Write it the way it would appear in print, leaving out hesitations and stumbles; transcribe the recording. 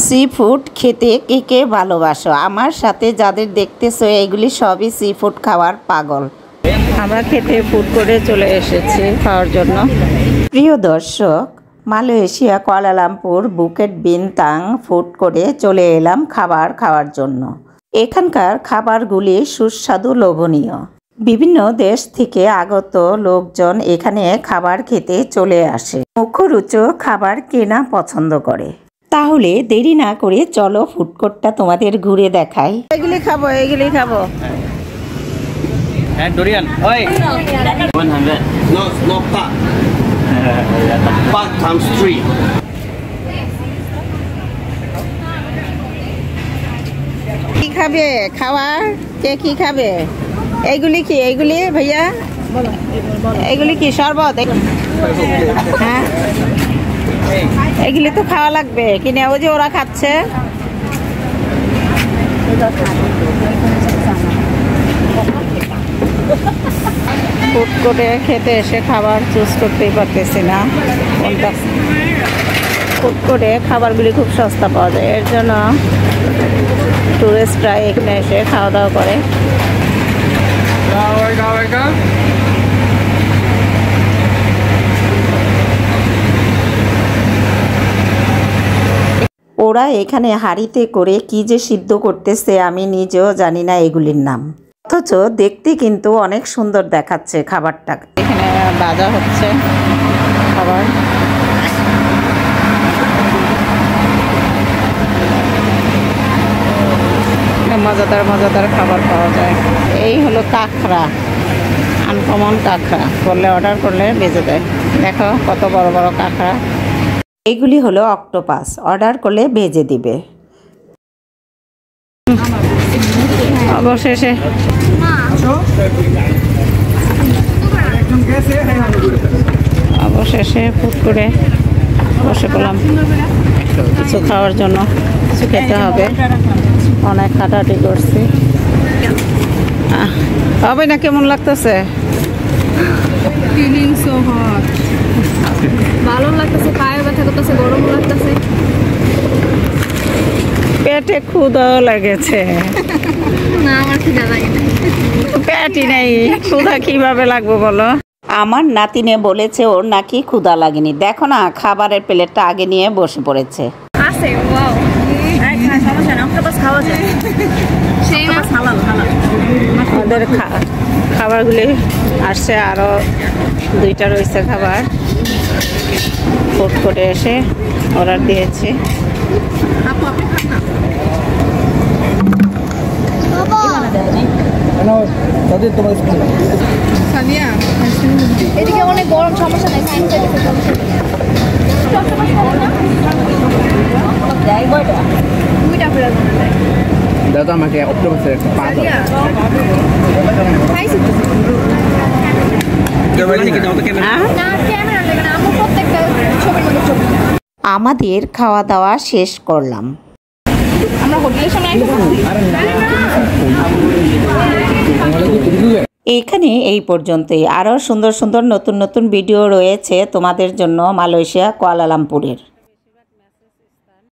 Sea food খেতে কে কে ভালোবাসো? আমার সাথে যাদের দেখতেছো এগুলি সবই সি ফুড খাওয়ার পাগল। আমরা খেতে ফুড করে চলে এসেছি খাওয়ার জন্য। প্রিয় দর্শক, মালয়েশিয়া কুয়ালালামপুর বুকেট বিনতাং ফুড করে চলে এলাম খাবার খাওয়ার জন্য। এখানকার খাবারগুলি সুস্বাদু, লোভনীয়। বিভিন্ন দেশ থেকে আগত লোকজন এখানে খাবার খেতে চলে আসে, মুখরোচক খাবার কেনা পছন্দ করে। তাহলে দেরি না করে চলো ফুড কোর্টটা তোমাদের ঘুরে দেখাই। এগুলি খাবো, এগুলি খাবো। Durian. Oi. 100. No, no pak. Pak times 3. কি খাবে খাবার? কে কি খাবে? এইগুলি কি? এইগুলি ভাইয়া এগুলি কি শরবত? হ্যাঁ, এগুলি তো খাওয়া লাগবে কিনে। ওই যে ওরা খাচ্ছে। ফুড কোর্টে খেতে এসে খাবার চুজ করতেই পারতেছি না কোনটা। ফুড কোর্টে খাবারগুলি খুব সস্তা পাওয়া যায়, এর জন্য টুরিস্টরা এখানে এসে খাওয়া দাওয়া করে। ওরা এখানে হাঁড়িতে করে কি যে সিদ্ধ করতেছে আমি নিজেও জানি না এগুলির নাম, অথচ দেখতে কিন্তু অনেক সুন্দর দেখাচ্ছে খাবারটা। এখানে ভাজা হচ্ছে খাবার। মজাদার মজাদার খাবার পাওয়া যায়। এই হলো কাঁকড়া, আনকমন কাঁকড়া। করলে অর্ডার করলে ভেজে দেয়। দেখো কত বড় বড় কাঁকড়া। এগুলি হলো অক্টোপাস, অর্ডার করলে ভেজে দিবে। অবশেষে ফুড করে বসে পড়লাম কিছু খাওয়ার জন্য। কিছু খেতে হবে, অনেক হাঁটাহাঁটি করছি। হবে না? কেমন লাগতেছে? Feeling so hot. ভালো লাগতেছে, পায়ে ব্যথা করতেছে, গরম লাগতেছে, পেটে ক্ষুধাও লেগেছে। না আমার খিদা লাগে না। পেটই নেই, ক্ষুধা কিভাবে লাগবে বলো? আমার নাতিনে বলেছে ওর নাকি ক্ষুধা লাগেনি। দেখো না, খাবারের প্লেটটা আগে নিয়ে বসে পড়েছে। আছে ওয়াও, সমস্যা না, অক্টোপাস খাওয়া যায়। সেই মাছ হালাল হালাল। আমাদের খাবারগুলি আসছে, আরও 2টা রয়েছে খাবার। ফুড কোর্টে এসে অর্ডার দিয়েছি। এদিকে অনেক গরম, সমস্যা নাই। দাদা আমাকে অক্টোপাসের একটা পা দাও। আমাদের খাওয়া দাওয়া শেষ করলাম। আমরা হোটেলের সামনে এখানে এই পর্যন্তই। আরও সুন্দর সুন্দর নতুন নতুন ভিডিও রয়েছে তোমাদের জন্য মালয়েশিয়া কুয়ালালামপুরের।